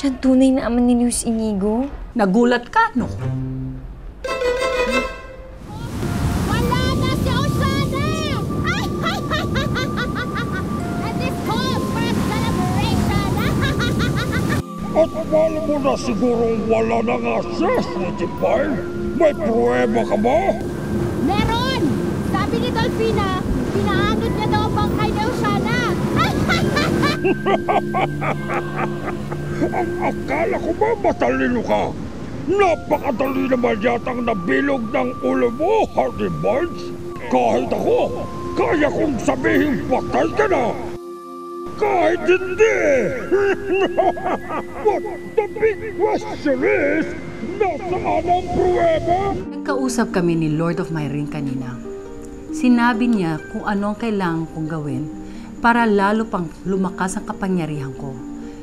Siya ang tunay na ama ni Luis Inigo. Nagulat ka, no? Wala na si Oshana! And this calls for a celebration! At wala mo na sigurong wala na nga siya, Sweetie Pie. May pruweba ka ba? Meron! Sabi ni Dolphina, pinaanod niya daw ang bangkay ni Oshana! Ang akala ko ba matalino ka? Napakadali naman yatang nabilog ng ulo mo, Hardy Barnes. Kahit ako, kaya kong sabihin patay ka na. Kahit hindi! But the big question is, nasaan ang pruweba? Nagkausap kami ni Lord of My Ring kanina. Sinabi niya kung ano ang kailangan kong gawin para lalo pang lumakas ang kapangyarihan ko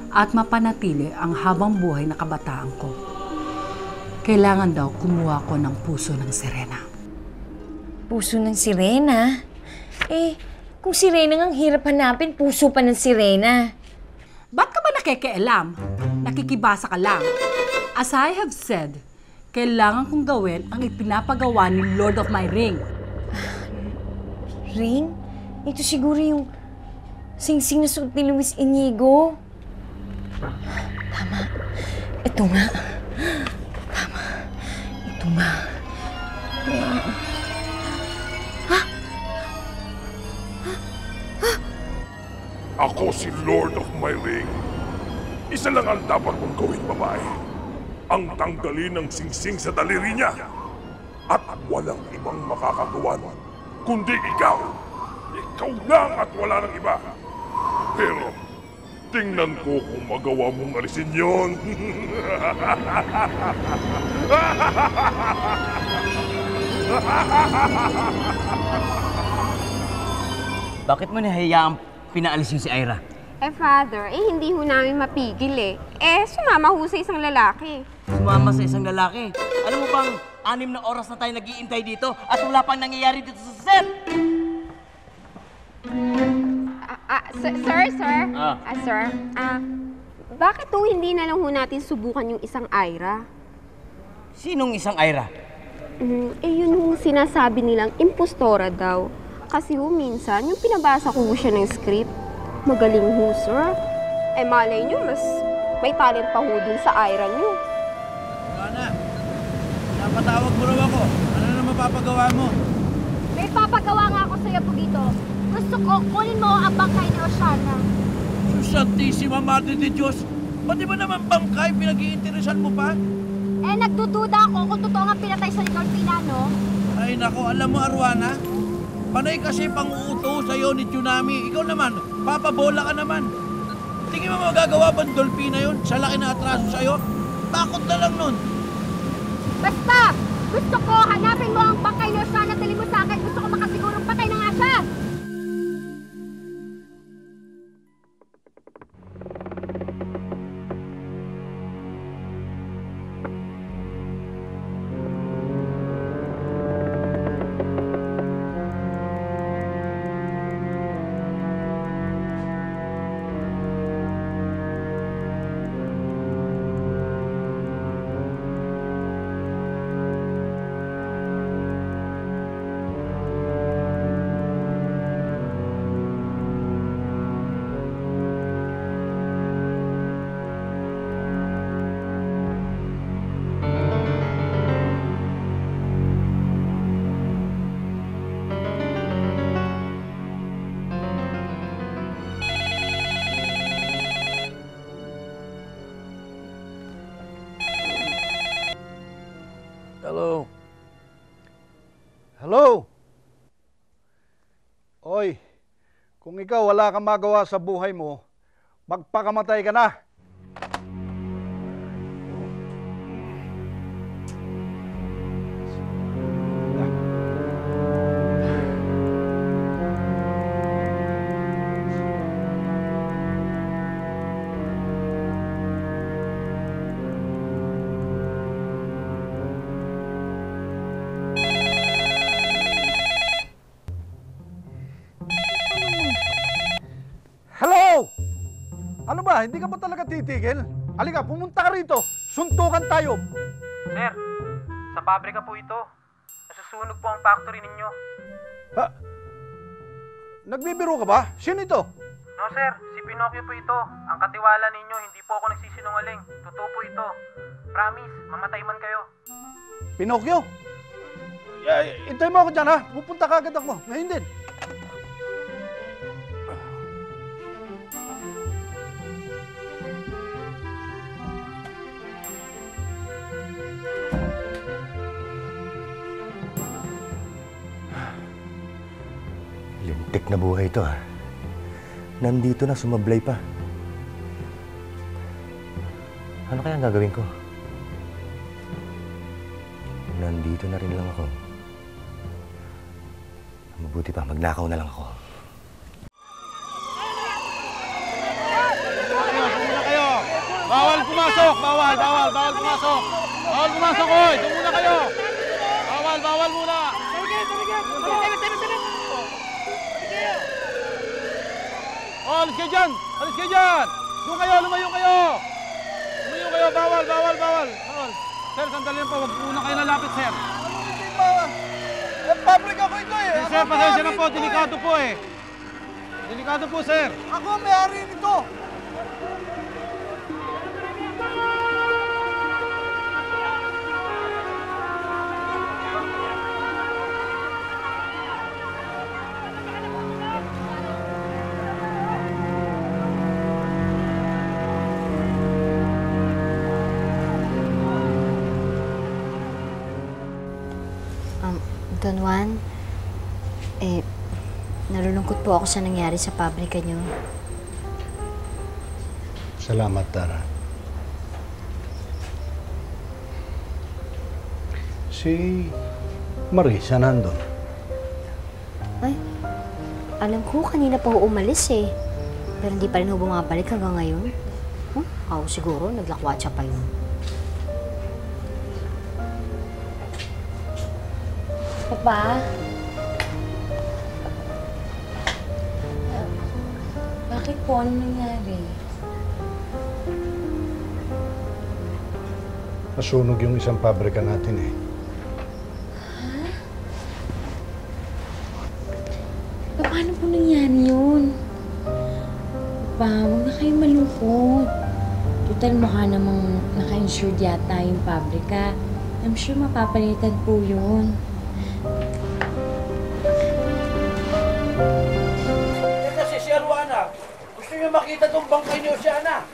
at mapanatili ang habang buhay na kabataan ko. Kailangan daw kumuha ko ng puso ng sirena. Puso ng sirena? Eh, kung sirena ngang hirap hanapin, puso pa ng sirena. Ba't ka ba nakikialam? Nakikibasa ka lang. As I have said, kailangan kong gawin ang ipinapagawa ni Lord of My Ring. Ring? Ito siguro yung singsing na suot ni Luis Inigo. Tama. Ito nga. Tama. Ito nga. Ako si Lord of My Ring. Isa lang ang dapat kong gawin, babae. Ang tanggalin ng singsing sa daliri niya. At walang ibang makakagawa nun, kundi ikaw. Ikaw lang at wala ng iba. Pero, tingnan ko kung magawa mong alisin yon. Bakit mo nahayaang pinaalis yung si Ira? Eh, Father, hindi ho namin mapigil sumama ho sa isang lalaki. Sumama sa isang lalaki. Alam mo bang 6 na oras na tayo nag-iintay dito at wala pang nangyayari dito sa set? Sir, bakit ho hindi na lang ho natin subukan yung isang Ira? Sinong isang Ira? Yun ho sinasabi nilang impostora daw. Kasi ho minsan, yung pinabasa ko ho siya ng script, magaling ho, sir. Malay nyo, mas may talent pa ho dun sa Ira nyo. Ana, napatawag mo raw ako. Ano na mapapagawa mo? May papagawa nga ako sa'yo po dito. Gusto ko, kunin mo ang bangkay ni Oshana. Santissima Madre de Diyos! Pati ba naman bangkay pinag-iinteresan mo pa? Nagdududa ako kung totoo nga pinatay sa Dolphina, no? Ay nako, alam mo Arwana, panay kasi pang-uuto sa'yo ni Tsunami. Ikaw naman, papabola ka naman. Tingin mo magagawa ba ng Dolphina yun? Sa laki na atraso sa'yo? Takot na lang nun. Basta! Gusto ko, hanapin mo ang bangkay ni Oshana at dalhin mo sa akin. Gusto ko makasigurong patay na nga siya! Hello? Hello? Oy, kung ikaw wala kang magawa sa buhay mo, magpakamatay ka na. Hello? Ano ba? Hindi ka ba talaga titigil? Halika, pumunta ka rito. Suntukan tayo. Sir, sa pabrika po ito. Nasusunog po ang factory ninyo. Ha? Nagbibiro ka ba? Sino ito? No sir, si Pinocchio po ito. Ang katiwala ninyo, hindi po ako nagsisinungaling. Totoo po ito. Promise, mamatay man kayo. Pinocchio? Intay mo ako dyan, ha? Pupunta ka agad ako. Ngayon din. Lintik na buhay ito, ha? Nandito na, sumablay pa. Ano kaya ang gagawin ko? Nandito na rin lang ako. Mabuti pa, magnakaw na lang ako. Muna kayo! Bawal pumasok! Bawal pumasok! Bawal pumasok, oy! Doon muna kayo! Bawal muna! Oh, alis kayo dyan! Alis kayo dyan! Doon kayo! Lumayo kayo! Lumayo kayo! Bawal! Sir, sandali lang po. Huwag muna kayo nalapit, sir. Pabrika ko ito eh! Sir, pasensya na po. Delikado po eh. Delikado po, sir. Ako ang may-ari nito. Don Juan, nalulungkot po ako sa nangyari sa pabrika niyo. Salamat, Tara. Si Marisa nandun. Ay, alam ko kanina pa ho umalis eh. Pero hindi pa rin ho bumabalik hanggang ngayon. Ako siguro, naglakwatsa pa yun. Papa? Bakit po? Ano nangyari? Nasunog yung isang pabrika natin eh. Ha? Paano po nangyari yun? Papa, huwag na kayong malungkot. Total mukha namang naka-insured yata yung pabrika. I'm sure mapapalitan po yun. Kasi si Arwana, gusto niyo makita tong bangkay ni Oceana.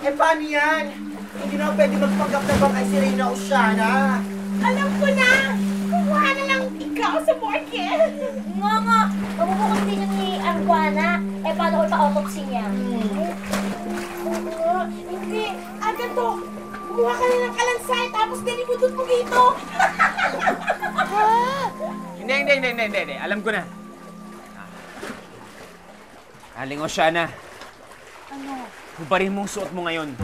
Eh, paano yan? Hindi na pwede magpanggap na bangkay si Reyna Oceana. Alam ko na! Kumuha na lang ikaw sa market! Nga! Mabubukod din yung ni Arwana. Paano ko pa-autopsy niya? Hindi! Agad to! Kumuha ka na ng kalansay tapos dinibudot mo dito! Hindi. Alam ko na. Aling Oceana. Ano? Hubarin mong suot mo ngayon.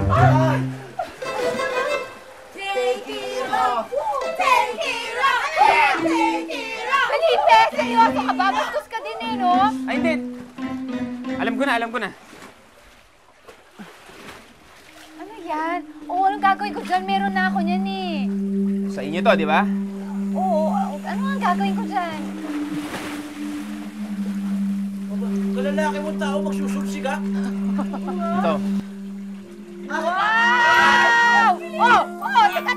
Take it off! Take it off! Take it off! Felipe! Seryoso ka ba? Bastos ka din eh, no? Ay, hindi. Alam ko na. Ano yan? Oo, anong gagawin ko dyan? Meron na ako niyan eh. Sa inyo to, di ba? Oo, ano ang gagawin ko dyan? Kalalaki mong tao magsusulsiga. Ito. Wow! Oh! Teka!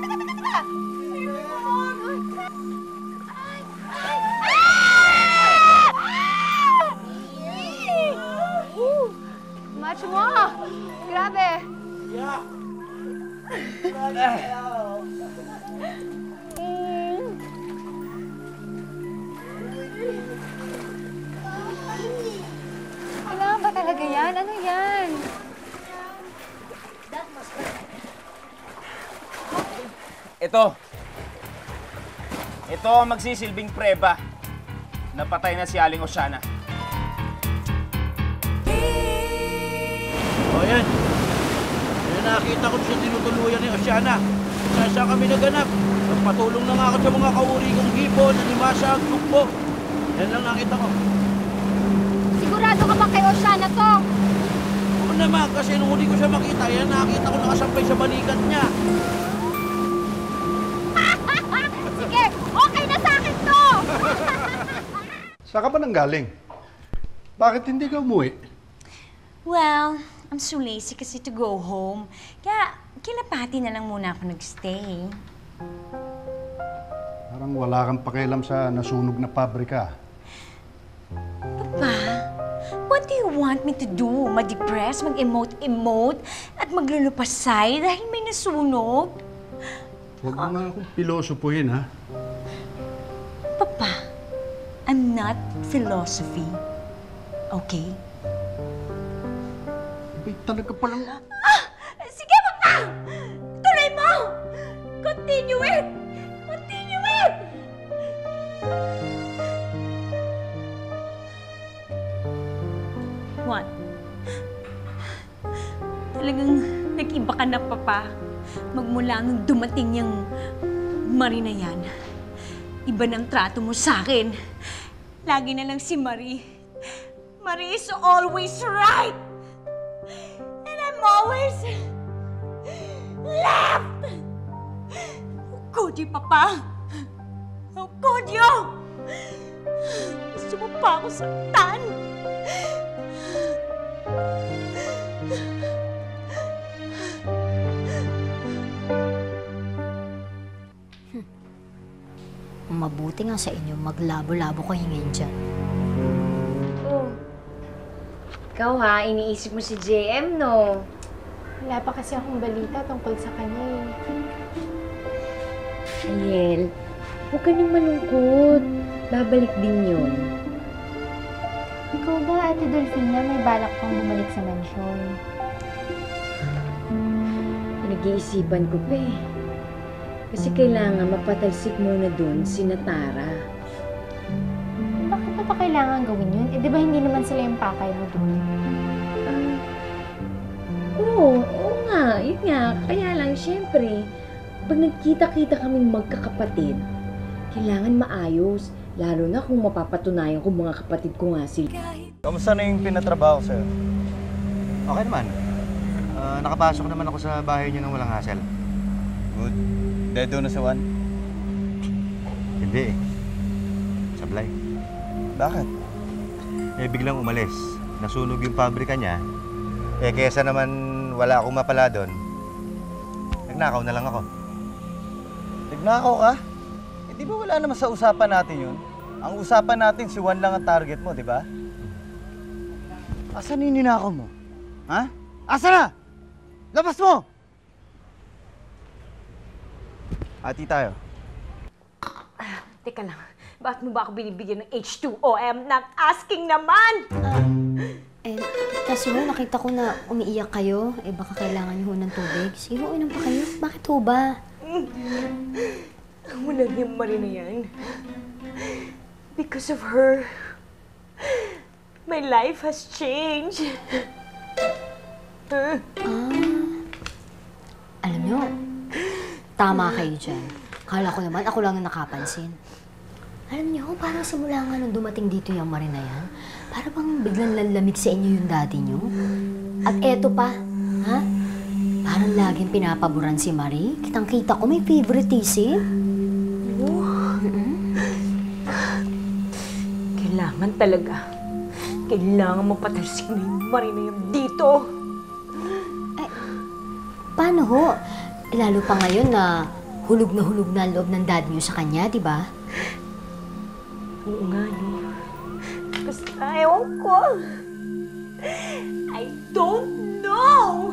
Match mo! Grabe! Yeah. Kailangan ba talaga yan? Ano yan? Ito ang magsisilbing preba na patay na si Aling Oceana. O yan. Yan nakita ko siya tinutuluyan ni Oceana. Saan kami naganap. Nagpatulong na nga ako sa mga kauri kong hipon, animasa at bukbo. Yan lang nakita ko. Sigurado ka ba kay Oceana to? naman, kasi nung huli ko siya makita, yan nakita ko nakasampay sa balikat niya. Sige, okay na sa akin to! Saan ka ba nanggaling? Bakit hindi ka umuwi? Well, I'm so lazy kasi to go home. Kaya, kilapati na lang muna ako nagstay. Parang wala kang pakialam sa nasunog na pabrika. Papa, what do you want me to do? Ma-depress, mag-emote-emote, at maglulupasay dahil may nasunog? Huwag mo nga akong pilosopuhin, ha? Papa, I'm not philosophy. Okay? Ay, talaga palang... Sige, Papa! Tuloy mo! Continue it! Continue it! What? Talagang nag-iba ka na, Papa. Magmula nung dumating yung Marie na yan. Iba ng trato mo sa akin. Lagi na lang si Marie. Marie is always right! And I'm always left! How could you, Papa? How could you? Gusto mo pa ako saktan? Mabuti nga sa inyo, maglabo-labo kayo ngayon dyan. Oh. Ikaw ha, iniisip mo si JM, no? Wala pa kasi akong balita tungkol sa kanya eh. Ariel, huwag ka nang malungkot. Babalik din yun. Ikaw ba, Ate Dolphina, may balak pang bumalik sa mansyon? Nag-iisipan ko pa eh. Kasi kailangan mapatalsik muna dun si Natara. Bakit pa kailangan gawin yun? Eh, di ba hindi naman sila yung pakay mo dun? Oo nga. Yun nga. Kaya lang, syempre, pag nagkita-kita kaming magkakapatid, kailangan maayos. Lalo na kung mapapatunayan kung mga kapatid ko nga sila. Kamusta na yung pinatrabaho ko sa'yo? Okay naman. Nakapasok naman ako sa bahay niyo nang walang hassle. Good. Dedo na si Juan? Hindi eh. Sablay. Bakit? Eh, biglang umalis. Nasunog yung pabrika niya. Eh, kesa naman wala akong mapala doon, nagnakaw na lang ako. Nagnakaw ka? Eh, di ba wala naman sa usapan natin yun? Ang usapan natin, si Juan lang ang target mo, di ba? Asan yung ninakaw mo? Ha? Asa na? Labas mo! Ati tayo. Teka lang. Bakit mo ba ako binibigyan ng H2O? I'm not asking naman! Kasi nakita ko na umiiyak kayo. Eh, baka kailangan niyo ng tubig. Sige, uinom pa kayo. Bakit ho ba? Wala niyang Marie na yan. Because of her, my life has changed. Alam niyo, tama kayo dyan. Kala ko naman, ako lang ang nakapansin. Alam niyo, parang simula nga nung dumating dito yung Marie na yan, para bang biglang lalamig sa inyo yung daddy niyo. At eto pa, ha? Parang laging pinapaboran si Marie. Kitang-kita ko may favoritism. Kailangan talaga. Kailangan mapatalsik na yung Marie na yan dito. Paano ho? Lalo pa ngayon na hulog na ang loob ng dad niyo sa kanya, di ba? Oo nga, no? Basta ewan ko. I don't know!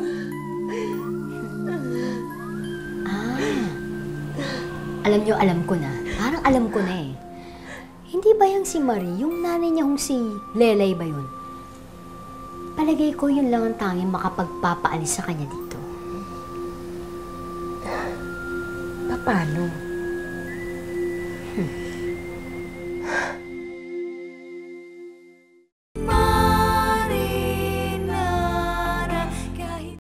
Alam niyo, alam ko na. Parang alam ko na eh. Hindi ba yung si Marie, yung nanay niya si Lelay ba yun? Palagay ko yun lang ang tanging makapagpapaalis sa kanya dito. Paano?